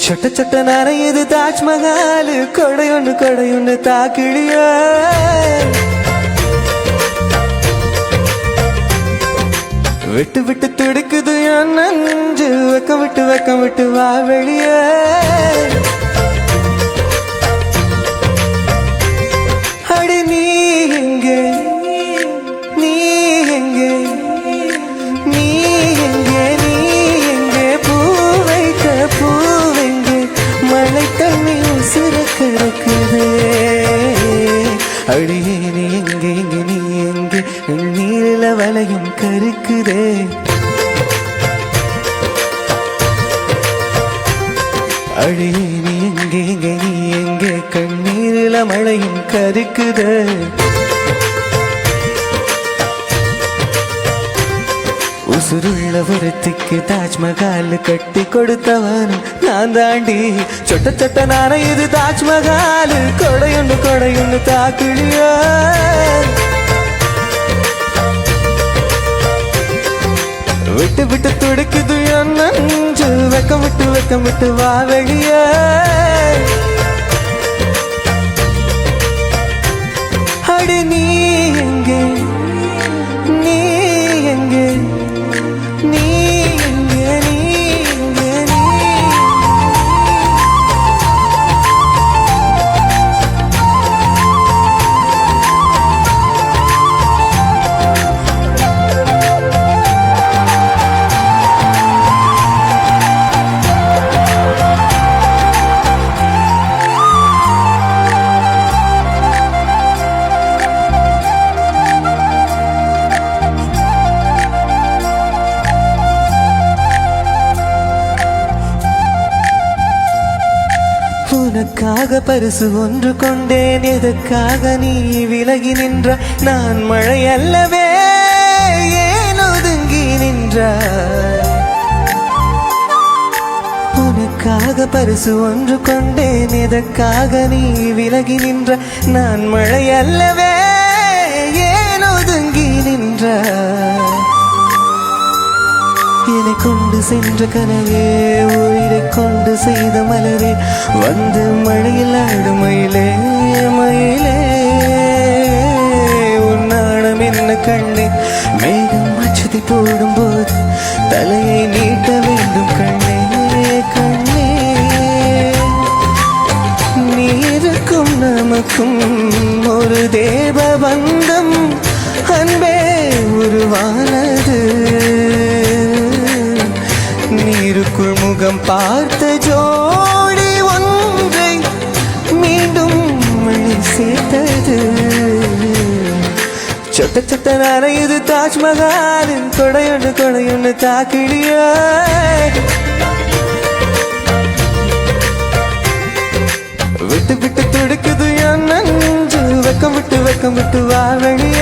சொட்ட சொட்ட நனையுது தாஜ்மஹால் கொடையொன்னு தாக்கிழிய விட்டு விட்டு துடிக்குது என் நெஞ்சு வெக்கம் விட்டு வா வெளிய அடி நீ எங்கே நீ எங்கே நீ எங்கே நீ எங்கே பூ வைங்க மழை தண்ணி உசுர கிடக்குது அடியே நீ எங்கே நீ எங்கே நீரில வளையும் கருக்குதே அடியே நீ எங்கே நீ எங்கே கண்ணீரில மழையும் கருக்குதே உசுருள்ள ஒருத்திக்கு தாஜ்மஹால் கட்டி கொடுத்தவன் நான் தாண்டி சொட்ட சொட்ட நனையுது தாஜ்மஹால் கொடையொன்னு தாக்கிழிய விட்டு விட்டு துடிக்குது என் நெஞ்சு வெக்கம் விட்டு வா வெளிய அடி நீ எங்கே நீ எங்கே நீ எங்கே நீ எங்கே நீ உனக்காக பரிசு ஒன்று கொண்டேன் எதற்காக நீ விலகி நின்ற நான் மழை அல்லவே ஏன் ஒதுங்கி நின்றாய் உனக்காக பரிசு ஒன்று கொண்டேன் எதற்காக நீ விலகி நின்ற நான் மழை அல்லவே ஏன் ஒதுங்கி நின்றாய் என்னை கொண்டு சென்ற கனவே உயிரை கொண்டு செய்த மலரே வந்து மழையில் ஆடுமயிலே மயிலே உன்னாடம் என்ன கண்ணே மேகம் அச்சதை போடும்போது தலையை நீட்ட வேண்டும் கண்ணே கண்ணே நீருக்கும் நமக்கும் ஒரு தேவ பந்தம் அன்பே உருவானது நீருக்குள் முகம் பார்த்த ஜோடி ஒன்றை மீண்டும் மழை சேர்த்தது சொட்ட சொட்ட நனையுது தாஜ்மஹாலின் கொடையொன்னு தாக்கிழிய விட்டு விட்டு துடிக்குது என் நெஞ்சு வெக்கம் விட்டு வா வெளிய